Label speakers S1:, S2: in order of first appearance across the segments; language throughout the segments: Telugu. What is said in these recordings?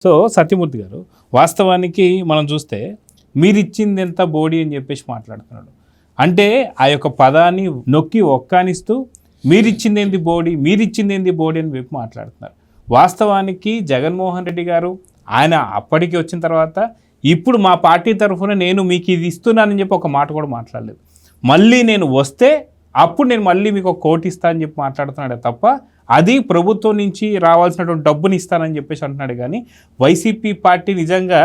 S1: సో సత్యమూర్తి గారు, వాస్తవానికి మనం చూస్తే మీరిచ్చింది ఎంత బోడీ అని చెప్పేసి మాట్లాడుతున్నాడు. అంటే ఆ యొక్క పదాన్ని నొక్కి ఒక్కానిస్తూ మీరిచ్చింది ఏంది బోడీ, మీరిచ్చింది ఏంది బోడీ అని చెప్పి మాట్లాడుతున్నారు. వాస్తవానికి జగన్మోహన్ రెడ్డి గారు ఆయన అప్పటికి వచ్చిన తర్వాత ఇప్పుడు మా పార్టీ తరఫున నేను మీకు ఇది ఇస్తున్నానని చెప్పి ఒక మాట కూడా మాట్లాడలేదు. మళ్ళీ నేను వస్తే అప్పుడు నేను మళ్ళీ మీకు ఒక కోటి ఇస్తానని అని చెప్పి మాట్లాడుతున్నాడే తప్ప అది ప్రభుత్వం నుంచి రావాల్సినటువంటి డబ్బుని ఇస్తానని చెప్పేసి అంటున్నాడు. కానీ వైసీపీ పార్టీ నిజంగా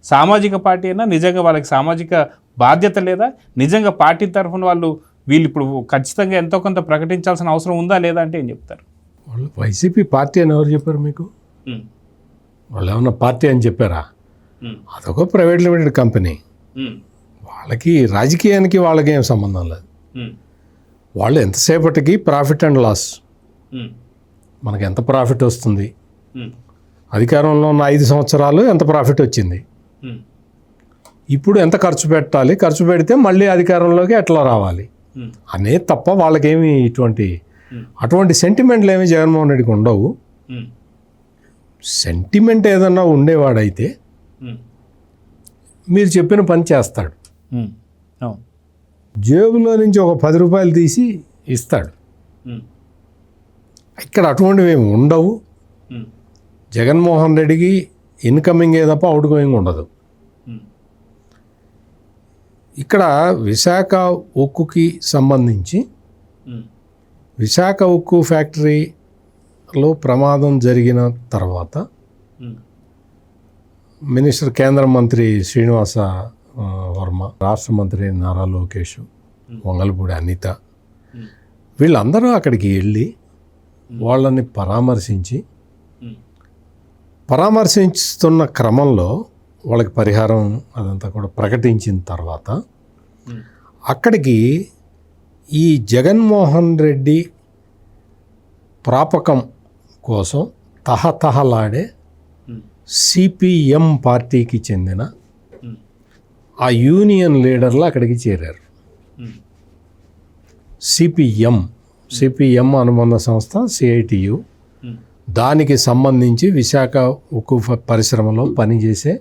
S1: సామాజిక పార్టీ అయినా నిజంగా వాళ్ళకి సామాజిక బాధ్యత లేదా, నిజంగా పార్టీ తరఫున వీళ్ళు ఇప్పుడు ఖచ్చితంగా ఎంతో కొంత ప్రకటించాల్సిన అవసరం ఉందా లేదా అంటే ఏం చెప్తారు?
S2: వాళ్ళు వైసీపీ పార్టీ అని ఎవరు చెప్పారు మీకు? వాళ్ళు ఏమన్నా పార్టీ అని చెప్పారా? అదొక ప్రైవేట్ లిమిటెడ్ కంపెనీ. వాళ్ళకి రాజకీయానికి వాళ్ళకి ఏం సంబంధం లేదు. వాళ్ళు ఎంతసేపటికి ప్రాఫిట్ అండ్ లాస్, మనకి ఎంత ప్రాఫిట్ వస్తుంది, అధికారంలో ఉన్న 5 సంవత్సరాలు ఎంత ప్రాఫిట్ వచ్చింది, ఇప్పుడు ఎంత ఖర్చు పెట్టాలి, ఖర్చు పెడితే మళ్ళీ అధికారంలోకి ఎట్లా రావాలి అనే తప్ప వాళ్ళకేమి అటువంటి సెంటిమెంట్లు ఏమి జగన్మోహన్ రెడ్డికి ఉండవు. సెంటిమెంట్ ఏదన్నా ఉండేవాడైతే మీరు చెప్పిన పని చేస్తాడు. జేబులో నుంచి ఒక 10 రూపాయలు తీసి ఇస్తాడు. ఇక్కడ అటువంటివి ఏమి ఉండవు. జగన్మోహన్ రెడ్డికి ఇన్కమింగే తప్ప అవుట్ గోయింగ్ ఉండదు. ఇక్కడ విశాఖ ఉక్కుకి సంబంధించి విశాఖ ఉక్కు ఫ్యాక్టరీలో ప్రమాదం జరిగిన తర్వాత మినిస్టర్ కేంద్ర మంత్రి శ్రీనివాస వర్మ, రాష్ట్ర మంత్రి నారా లోకేష్, వంగలపూడి అనిత, వీళ్ళందరూ అక్కడికి వెళ్ళి వాళ్ళని పరామర్శిస్తున్న క్రమంలో వాళ్ళకి పరిహారం అదంతా కూడా ప్రకటించిన తర్వాత అక్కడికి ఈ జగన్మోహన్ రెడ్డి ప్రాపకం కోసం తహతహలాడే సిపిఎం పార్టీకి చెందిన ఆ యూనియన్ లీడర్లు అక్కడికి చేరారు. సిపిఎం అనుబంధ సంస్థ సిఐటియు, దానికి సంబంధించి విశాఖ ఉక్కు పరిశ్రమలో పనిచేసే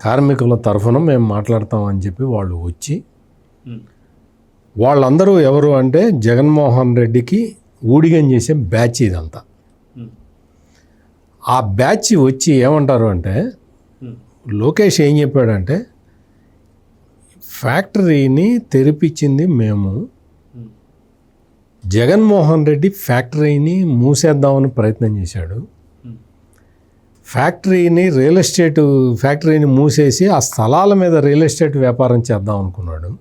S2: కార్మికుల తరఫున మేము మాట్లాడతామని చెప్పి వాళ్ళు వచ్చి, వాళ్ళందరూ ఎవరు అంటే జగన్మోహన్ రెడ్డికి ఊడిగం చేసే బ్యాచ్ ఇదంతా. ఆ బ్యాచ్ వచ్చి ఏమంటారు అంటే, లోకేష్ ఏం చెప్పాడంటే, ఫ్యాక్టరీని తెరిపించింది మేము, జగన్మోహన్ రెడ్డి ఫ్యాక్టరీని మూసేద్దామని ప్రయత్నం చేశాడు, ఫ్యాక్టరీని మూసేసి ఆ స్థలాల మీద రియల్ ఎస్టేట్ వ్యాపారం చేద్దాం అనుకున్నాడు.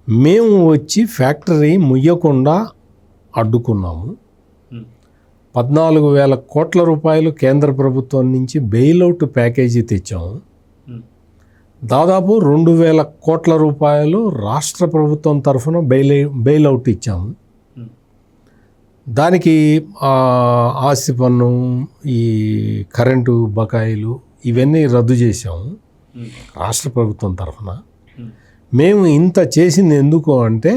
S2: మేము వచ్చి ఫ్యాక్టరీ ముయ్యకుండా అడ్డుకున్నాము. 14,000 కోట్ల రూపాయలు కేంద్ర ప్రభుత్వం నుంచి బెయిలౌట్ ప్యాకేజీ తెచ్చాము. దాదాపు 2,000 కోట్ల రూపాయలు రాష్ట్ర ప్రభుత్వం తరఫున బెయిలౌట్ ఇచ్చాము. దానికి ఆస్తి పన్ను, ఈ కరెంటు బకాయిలు ఇవన్నీ రద్దు చేసాము రాష్ట్ర ప్రభుత్వం తరఫున. మేము ఇంత చేసింది ఎందుకు అంటే,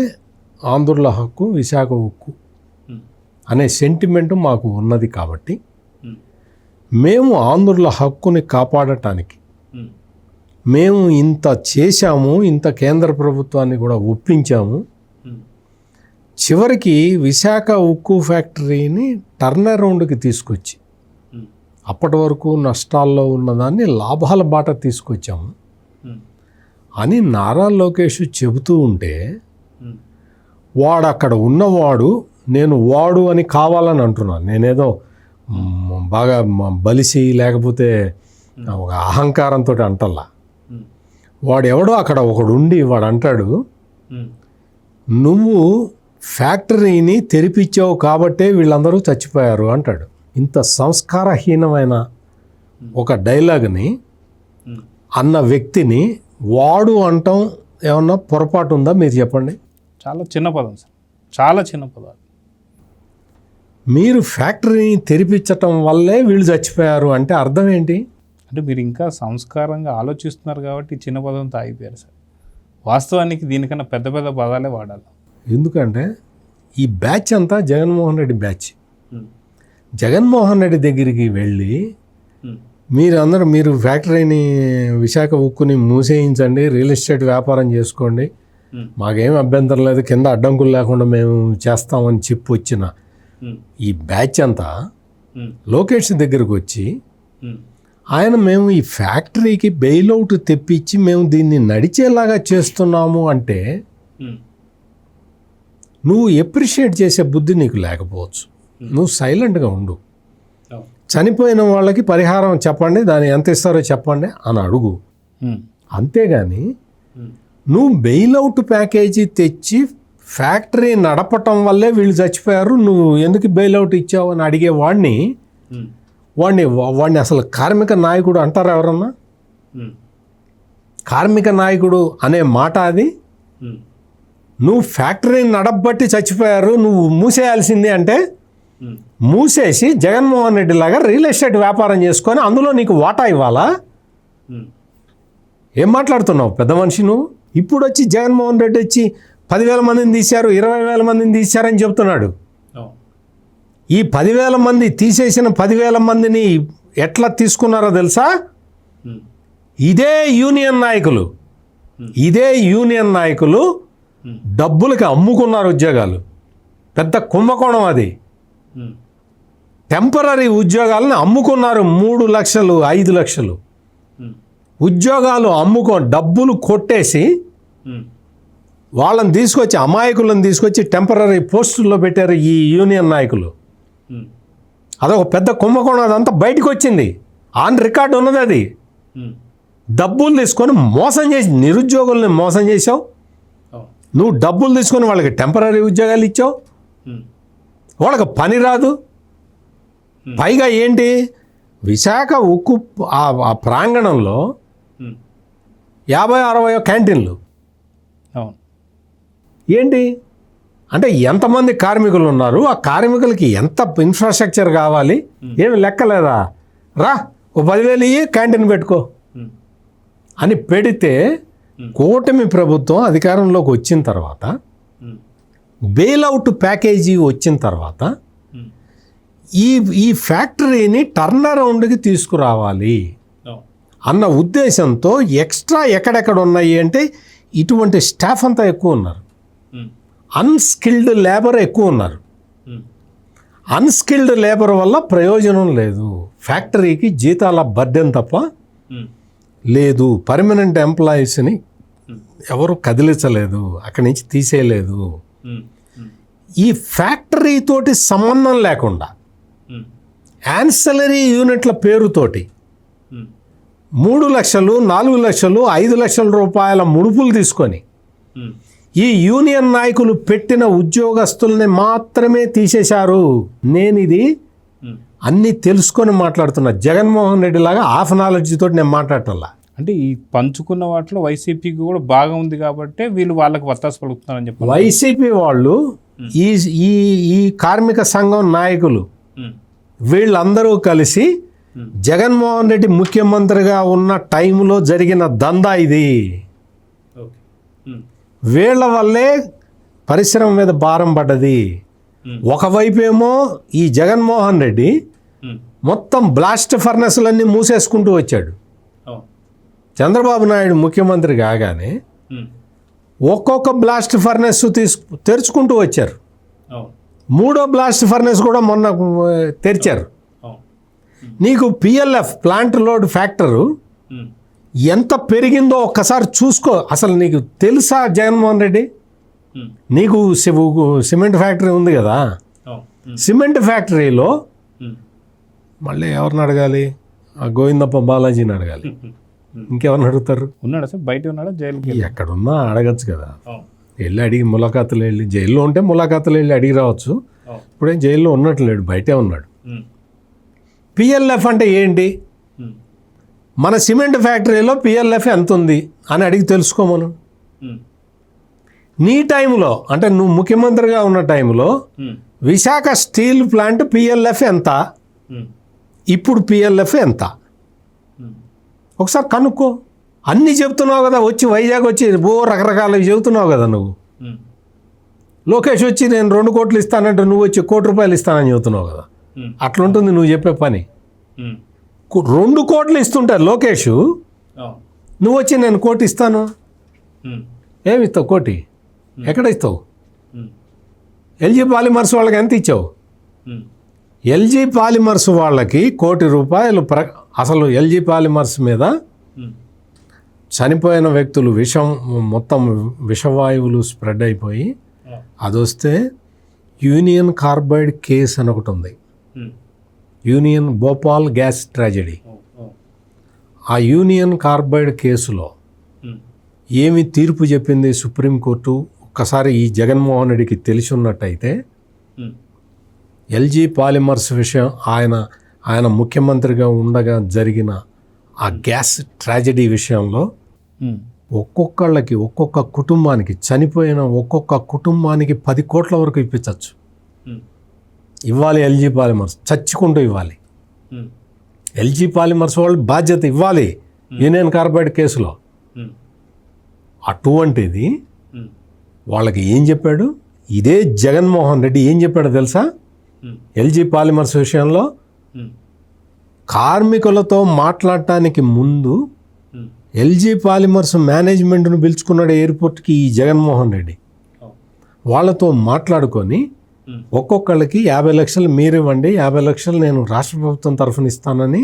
S2: ఆంధ్రుల హక్కు, విశాఖ ఉక్కు అనే సెంటిమెంట్ మాకు ఉన్నది కాబట్టి, మేము ఆంధ్రుల హక్కుని కాపాడటానికి మేము ఇంత చేశాము, ఇంత కేంద్ర ప్రభుత్వాన్ని కూడా ఒప్పించాము. చివరికి విశాఖ ఉక్కు ఫ్యాక్టరీని టర్న్ అరౌండ్కి తీసుకొచ్చి, అప్పటి వరకు నష్టాల్లో ఉన్నదాన్ని లాభాల బాట తీసుకొచ్చాము అని నారా లోకేష్ చెబుతూ ఉంటే, వాడు అక్కడ ఉన్నవాడు నేను వాడు అని కావాలని అంటున్నాను. నేనేదో బాగా బలిసి లేకపోతే ఒక అహంకారంతో అంటల్లా. వాడెవడో అక్కడ ఒకడుండి వాడు అంటాడు, నువ్వు ఫ్యాక్టరీని తెరిపించావు కాబట్టే వీళ్ళందరూ చచ్చిపోయారు అంటాడు. ఇంత సంస్కారహీనమైన ఒక డైలాగ్ని అన్న వ్యక్తిని వాడు అంటాం ఏమన్నా పొరపాటు ఉందా మీరు చెప్పండి?
S1: చాలా చిన్న పదం సార్, చాలా చిన్న పదం.
S2: మీరు ఫ్యాక్టరీని తెరిపించటం వల్లే వీళ్ళు చచ్చిపోయారు అంటే అర్థం ఏంటి?
S1: అంటే మీరు ఇంకా సంస్కారంగా ఆలోచిస్తున్నారు కాబట్టి చిన్న పదంతో ఆగిపోయారు సార్. వాస్తవానికి దీనికన్నా పెద్ద పెద్ద పదాలే వాడాలి.
S2: ఎందుకంటే ఈ బ్యాచ్ అంతా జగన్మోహన్ రెడ్డి బ్యాచ్. జగన్మోహన్ రెడ్డి దగ్గరికి వెళ్ళి మీరు ఫ్యాక్టరీని విశాఖ ఉక్కుని మూసేయించండి, రియల్ ఎస్టేట్ వ్యాపారం చేసుకోండి, మాకేం అభ్యంతరం లేదు, కింద అడ్డంకులు లేకుండా మేము చేస్తామని చెప్పి వచ్చిన ఈ బ్యాచ్ అంతా లోకేష్ దగ్గరకు వచ్చి ఆయన మేము ఈ ఫ్యాక్టరీకి బెయిల్అవుట్ తెప్పించి మేము దీన్ని నడిచేలాగా చేస్తున్నాము అంటే నువ్వు ఎప్రిషియేట్ చేసే బుద్ధి నీకు లేకపోవచ్చు. నువ్వు సైలెంట్గా ఉండు. చనిపోయిన వాళ్ళకి పరిహారం చెప్పండి, దాన్ని ఎంత ఇస్తారో చెప్పండి అని అడుగు. అంతేగాని నువ్వు బెయిల్అవుట్ ప్యాకేజీ తెచ్చి ఫ్యాక్టరీ నడపటం వల్లే వీళ్ళు చచ్చిపోయారు, నువ్వు ఎందుకు బెయిల్అవుట్ ఇచ్చావు అని అడిగే వాడిని అసలు కార్మిక నాయకుడు అంటారు ఎవరన్నా? కార్మిక నాయకుడు అనే మాట అది? నువ్వు ఫ్యాక్టరీని నడపబట్టి చచ్చిపోయారు, నువ్వు మూసేయాల్సింది అంటే మూసేసి జగన్మోహన్ రెడ్డి లాగా రియల్ ఎస్టేట్ వ్యాపారం చేసుకొని అందులో నీకు వాటా ఇవ్వాలా? ఏం మాట్లాడుతున్నావు పెద్ద మనిషి నువ్వు? ఇప్పుడు వచ్చి జగన్మోహన్ రెడ్డి వచ్చి 10,000 మందిని తీశారు, 20,000 మందిని తీశారని చెప్తున్నాడు. ఈ 10,000 మంది తీసేసిన 10,000 మందిని ఎట్లా తీసుకున్నారో తెలుసా? ఇదే యూనియన్ నాయకులు డబ్బులకి అమ్ముకున్నారు ఉద్యోగాలు. పెద్ద కుంభకోణం అది. టెంపరీ ఉద్యోగాలను అమ్ముకున్నారు. 3 లక్షలు 5 లక్షలు ఉద్యోగాలు డబ్బులు కొట్టేసి వాళ్ళని తీసుకొచ్చి అమాయకులను తీసుకొచ్చి టెంపరీ పోస్టుల్లో పెట్టారు ఈ యూనియన్ నాయకులు. అదొక పెద్ద కుంభకోణం. అదంతా బయటకు వచ్చింది, ఆన్ రికార్డు ఉన్నది. అది డబ్బులు తీసుకొని మోసం చేసి నిరుద్యోగుల్ని మోసం చేసావు. నువ్వు డబ్బులు తీసుకొని వాళ్ళకి టెంపరీ ఉద్యోగాలు ఇచ్చావు, వాళ్ళకి పని రాదు. పైగా ఏంటి, విశాఖ ఉక్కు ఆ ప్రాంగణంలో 50-60 క్యాంటీన్లు. ఏంటి అంటే ఎంతమంది కార్మికులు ఉన్నారు, ఆ కార్మికులకి ఎంత ఇన్ఫ్రాస్ట్రక్చర్ కావాలి, ఏమి లెక్కలేదా? రా ఓ 10,000 ఇయ్యి క్యాంటీన్ పెట్టుకో అని పెడితే కూటమి ప్రభుత్వం అధికారంలోకి వచ్చిన తర్వాత, బెయిల్అవుట్ ప్యాకేజీ వచ్చిన తర్వాత ఈ ఫ్యాక్టరీని టర్న్ అరౌండ్కి తీసుకురావాలి అన్న ఉద్దేశంతో ఎక్స్ట్రా ఎక్కడెక్కడ ఉన్నాయి అంటే ఇటువంటి స్టాఫ్ అంతా ఎక్కువ ఉన్నారు, అన్స్కిల్డ్ లేబర్ ఎక్కువ ఉన్నారు. అన్స్కిల్డ్ లేబర్ వల్ల ప్రయోజనం లేదు, ఫ్యాక్టరీకి జీతాల బర్డెన్ తప్ప లేదు. పర్మనెంట్ ఎంప్లాయీస్ని ఎవరు కదిలించలేదు, అక్కడి నుంచి తీసేయలేదు. ఈ ఫ్యాక్టరీ తోటి సంబంధం లేకుండా యాన్సలరీ యూనిట్ల పేరుతోటి 3 లక్షలు 4 లక్షలు 5 లక్షల రూపాయల ముడుపులు తీసుకొని ఈ యూనియన్ నాయకులు పెట్టిన ఉద్యోగస్తుల్ని మాత్రమే తీసేశారు. నేను ఇది అన్నీ తెలుసుకొని మాట్లాడుతున్నా. జగన్మోహన్ రెడ్డి లాగా హాఫ్ నాలెడ్జ్ తోటి నేను మాట్లాడటల్లా.
S1: అంటే ఈ పంచుకున్న వాటిలో వైసీపీకి కూడా బాగా ఉంది కాబట్టి వీళ్ళు వాళ్ళకి వత్తాసు పలుకుతున్నారని చెప్పి
S2: వైసీపీ వాళ్ళు ఈ కార్మిక సంఘం నాయకులు వీళ్ళందరూ కలిసి జగన్మోహన్ రెడ్డి ముఖ్యమంత్రిగా ఉన్న టైంలో జరిగిన దందా ఇది. వీళ్ళ వల్లే పరిశ్రమ మీద భారం పడ్డది. ఒకవైపేమో ఈ జగన్మోహన్ రెడ్డి మొత్తం బ్లాస్ట్ ఫర్నెస్లన్నీ మూసేసుకుంటూ వచ్చాడు. చంద్రబాబు నాయుడు ముఖ్యమంత్రి కాగానే ఒక్కొక్క బ్లాస్ట్ ఫర్నెస్ తెరుచుకుంటూ వచ్చారు. 3వ బ్లాస్ట్ ఫర్నెస్ కూడా మొన్న తెరిచారు. నీకు PLF ప్లాంట్ లోడ్ ఫ్యాక్టరు ఎంత పెరిగిందో ఒక్కసారి చూసుకో. అసలు నీకు తెలుసా జగన్మోహన్ రెడ్డి? నీకు సిమెంట్ ఫ్యాక్టరీ ఉంది కదా, సిమెంట్ ఫ్యాక్టరీలో మళ్ళీ ఎవరిని అడగాలి? ఆ గోవిందప్ప బాలాజీని అడగాలి. ఇంకెవరిని అడుగుతారు?
S1: ఉన్నాడా సార్? బయట ఉన్నాడా? జైలుకి
S2: ఎక్కడున్నా అడగచ్చు కదా. వెళ్ళి అడిగి ములాఖాతులు వెళ్ళి, జైల్లో ఉంటే ములాఖాతులు వెళ్ళి అడిగి రావచ్చు. ఇప్పుడేం జైల్లో ఉన్నట్లు లేడు, బయటే ఉన్నాడు. PLF అంటే ఏంటి? మన సిమెంట్ ఫ్యాక్టరీలో PLF ఎంత ఉంది అని అడిగి తెలుసుకోమను. నీ టైంలో అంటే నువ్వు ముఖ్యమంత్రిగా ఉన్న టైంలో విశాఖ స్టీల్ ప్లాంట్ PLF ఎంత, ఇప్పుడు PLF ఎంత ఒకసారి కనుక్కో. అన్నీ చెప్తున్నావు కదా, వచ్చి వైజాగ్ వచ్చి రకరకాలవి చెబుతున్నావు కదా నువ్వు. లోకేష్ వచ్చి నేను 2 కోట్లు ఇస్తానంటే నువ్వు వచ్చి 1 కోటి రూపాయలు ఇస్తానని చెబుతున్నావు కదా. అట్లుంటుంది నువ్వు చెప్పే పని. 2 కోట్లు ఇస్తుంటారు లోకేష్, నువ్వు వచ్చి నేను 1 కోటి ఇస్తాను, ఏమి ఇస్తావు 1 కోటి? ఎక్కడ ఇస్తావు? ఎల్జీ పాలిమర్స్ వాళ్ళకి ఎంత ఇచ్చావు? ఎల్జీ పాలిమర్స్ వాళ్ళకి 1 కోటి రూపాయలు అసలు ఎల్జీ పాలిమర్స్ మీద చనిపోయిన వ్యక్తులు మొత్తం విషవాయువులు స్ప్రెడ్ అయిపోయి అది వస్తే యూనియన్ కార్బైడ్ కేస్ అని ఒకటి ఉంది, యూనియన్ భోపాల్ గ్యాస్ ట్రాజెడీ. ఆ యూనియన్ కార్బైడ్ కేసులో ఏమి తీర్పు చెప్పింది సుప్రీంకోర్టు? ఒక్కసారి ఈ జగన్మోహన్ రెడ్డికి తెలిసి ఉన్నట్టయితే ఎల్జీ పాలిమర్స్ విషయం ఆయన ముఖ్యమంత్రిగా ఉండగా జరిగిన ఆ గ్యాస్ ట్రాజెడీ విషయంలో ఒక్కొక్కళ్ళకి ఒక్కొక్క కుటుంబానికి చనిపోయిన ఒక్కొక్క కుటుంబానికి 10 కోట్ల వరకు ఇప్పించవచ్చు. ఇవ్వాలి ఎల్జీ పాలిమర్స్, చచ్చుకుంటూ ఇవ్వాలి. ఎల్జీ పాలిమర్స్ వాళ్ళు బాధ్యత ఇవ్వాలి యూనియన్ కార్బైడ్ కేసులో. అటువంటిది వాళ్ళకి ఏం చెప్పాడు? ఇదే జగన్మోహన్ రెడ్డి ఏం చెప్పాడో తెలుసా? ఎల్జీ పాలిమర్స్ విషయంలో కార్మికులతో మాట్లాడటానికి ముందు ఎల్జీ పాలిమర్స్ మేనేజ్మెంట్ను పిలుచుకున్నాడు ఎయిర్పోర్ట్కి ఈ జగన్మోహన్ రెడ్డి. వాళ్ళతో మాట్లాడుకొని ఒక్కొక్కళ్ళకి 50 లక్షలు మీరు ఇవ్వండి, 50 లక్షలు నేను రాష్ట్ర ప్రభుత్వం తరఫున ఇస్తానని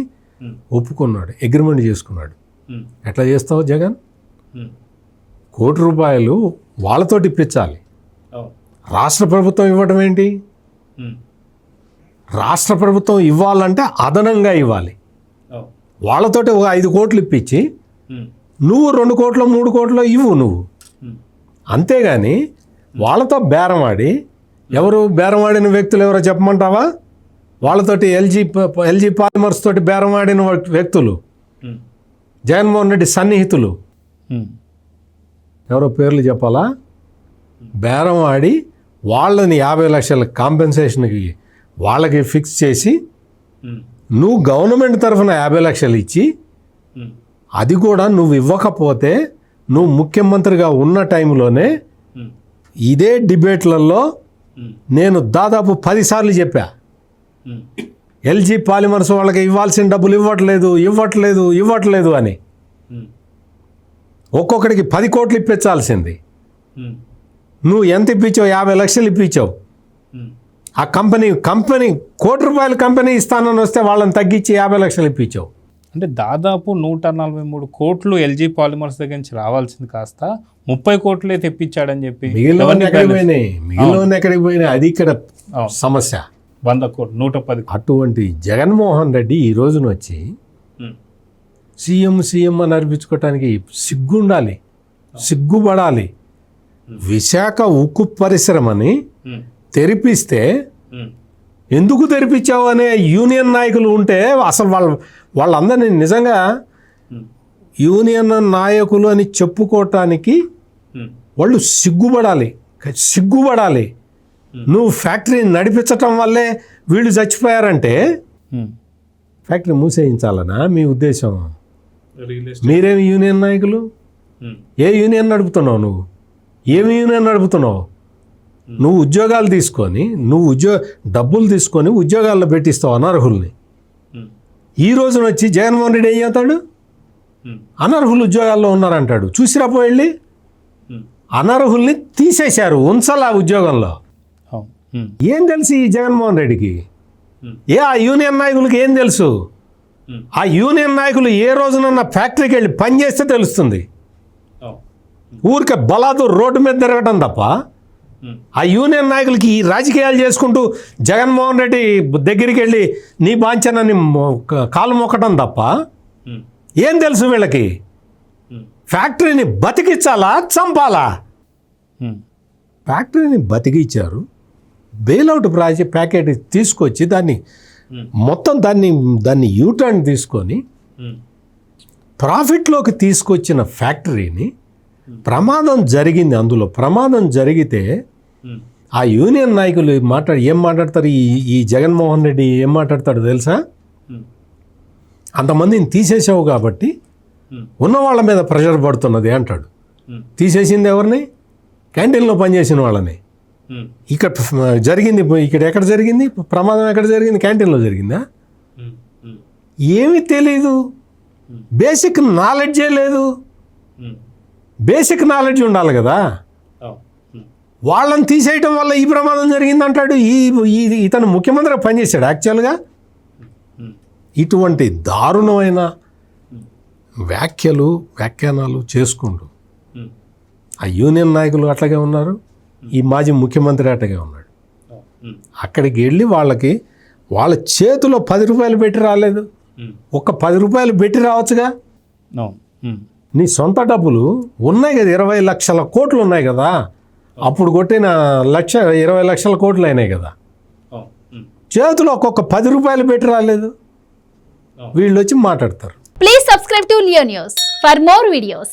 S2: ఒప్పుకున్నాడు, అగ్రిమెంట్ చేసుకున్నాడు. ఎట్లా చేస్తావు జగన్? 1 కోటి రూపాయలు వాళ్ళతోటి ఇప్పించాలి. రాష్ట్ర ప్రభుత్వం ఇవ్వడం ఏంటి? రాష్ట్ర ప్రభుత్వం ఇవ్వాలంటే అదనంగా ఇవ్వాలి. వాళ్ళతోటి ఒక 5 కోట్లు ఇప్పించి నువ్వు 2 కోట్లు 3 కోట్లు ఇవ్వు నువ్వు. అంతేగాని వాళ్ళతో బేరమాడి, ఎవరు బేరమాడిన వ్యక్తులు ఎవరో చెప్పమంటావా? వాళ్ళతోటి ఎల్జీ పాలిమర్స్ తోటి బేరమాడిన వ్యక్తులు జగన్మోహన్ రెడ్డి సన్నిహితులు ఎవరో పేర్లు చెప్పాలా? బేరం ఆడి వాళ్ళని 50 లక్షల కాంపెన్సేషన్కి వాళ్ళకి ఫిక్స్ చేసి నువ్వు గవర్నమెంట్ తరఫున 50 లక్షలు ఇచ్చి, అది కూడా నువ్వు ఇవ్వకపోతే నువ్వు ముఖ్యమంత్రిగా ఉన్న టైంలోనే ఇదే డిబేట్లలో నేను దాదాపు 10 సార్లు చెప్పా, ఎల్జీ పాలిమర్స్ వాళ్ళకి ఇవ్వాల్సిన డబ్బులు ఇవ్వట్లేదు అని. ఒక్కొక్కడికి 10 కోట్లు ఇప్పించాల్సింది. నువ్వు ఎంత ఇప్పించావు? 50 లక్షలు ఇప్పించావు. ఆ కంపెనీ 1 కోటి రూపాయల కంపెనీ ఇస్తానని వస్తే వాళ్ళని తగ్గించి 50 లక్షలు ఇప్పించావు.
S1: అంటే దాదాపు 143 కోట్లు ఎల్జీ పాలిమర్స్ దగ్గర నుంచి రావాల్సింది కాస్త 30 కోట్లే తెప్పించాడని చెప్పి
S2: మిగిలిన ఎక్కడికి పోయినాయి? అది ఇక్కడ సమస్య.
S1: 100 కోట్లు 110.
S2: అటువంటి జగన్మోహన్ రెడ్డి ఈ రోజున వచ్చి సీఎం అని అనిపించుకోవటానికి సిగ్గుండాలి, సిగ్గుపడాలి. విశాఖ ఉక్కు పరిశ్రమని తెరిపిస్తే ఎందుకు తెరిపించావు అనే యూనియన్ నాయకులు ఉంటే అసలు వాళ్ళందరినీ నిజంగా యూనియన్ నాయకులు అని చెప్పుకోవటానికి వాళ్ళు సిగ్గుపడాలి. నువ్వు ఫ్యాక్టరీని నడిపించటం వల్లే వీళ్ళు చచ్చిపోయారంటే ఫ్యాక్టరీ మూసేయించాలనా మీ ఉద్దేశం? మీరేమి యూనియన్ నాయకులు? ఏ యూనియన్ నడుపుతున్నావు నువ్వు? ఏమి యూనియన్ నడుపుతున్నావు? నువ్వు ఉద్యోగాలు తీసుకొని డబ్బులు తీసుకొని ఉద్యోగాల్లో పెట్టిస్తావు అనర్హుల్ని. ఈ రోజున వచ్చి జగన్మోహన్ రెడ్డి ఏం చేస్తాడు? అనర్హులు ఉద్యోగాల్లో ఉన్నారంటాడు. చూసిరా పోయి అనర్హుల్ని తీసేశారు, ఉంచాలా ఉద్యోగంలో. ఏం తెలుసు ఈ జగన్మోహన్ రెడ్డికి? ఆ యూనియన్ నాయకులకి ఏం తెలుసు? ఆ యూనియన్ నాయకులు ఏ రోజునన్నా ఫ్యాక్టరీకి వెళ్ళి పని చేస్తే తెలుస్తుంది. ఊరికే బలాదూర్ రోడ్డు మీద తిరగటం తప్ప ఆ యూనియన్ నాయకులకి ఈ రాజకీయాలు చేసుకుంటూ జగన్మోహన్ రెడ్డి దగ్గరికి వెళ్ళి నీ బాంఛనని కాలు మొక్కటం తప్ప ఏం తెలుసు వీళ్ళకి? ఫ్యాక్టరీని బతికించాలా, చంపాలా? ఫ్యాక్టరీని బతికించారు, బెయిల్అవుట్ ప్యాకేజ్ తీసుకొచ్చి దాన్ని యూటర్న్ తీసుకొని ప్రాఫిట్లోకి తీసుకొచ్చిన ఫ్యాక్టరీని ప్రమాదం జరిగింది. అందులో ప్రమాదం జరిగితే ఆ యూనియన్ నాయకులు ఏం మాట్లాడతారు? ఈ జగన్మోహన్ రెడ్డి ఏం మాట్లాడతాడు తెలుసా? అంతమందిని తీసేసావు కాబట్టి ఉన్న వాళ్ళ మీద ప్రెషర్ పడుతున్నది అంటాడు. తీసేసింది ఎవరిని? క్యాంటీన్లో పనిచేసిన వాళ్ళని. ఇక్కడ జరిగింది, ఎక్కడ జరిగింది ప్రమాదం? ఎక్కడ జరిగింది? క్యాంటీన్లో జరిగిందా? ఏమీ తెలీదు, బేసిక్ నాలెడ్జే లేదు. బేసిక్ నాలెడ్జ్ ఉండాలి కదా. వాళ్ళని తీసేయటం వల్ల ఈ ప్రమాదం జరిగిందంటాడు. ఇతను ముఖ్యమంత్రిగా పనిచేశాడు యాక్చువల్గా. ఇటువంటి దారుణమైన వ్యాఖ్యానాలు చేసుకుంటూ ఆ యూనియన్ నాయకులు అట్లాగే ఉన్నారు, ఈ మాజీ ముఖ్యమంత్రి అట్లాగే ఉన్నాడు. అక్కడికి వెళ్ళి వాళ్ళ చేతిలో 10 రూపాయలు పెట్టి రాలేదు, ఒక 10 రూపాయలు పెట్టి రావచ్చుగా. నీ సొంత డబ్బులు ఉన్నాయి కదా, 20 లక్షల కోట్లు ఉన్నాయి కదా, అప్పుడు కొట్టిన 20 లక్షల కోట్లు అయినాయి కదా, చేతిలో ఒక్కొక్క 10 రూపాయలు పెట్టి రాలేదు. వీళ్ళు వచ్చి మాట్లాడతారు.
S3: Please subscribe to Leo News for more videos.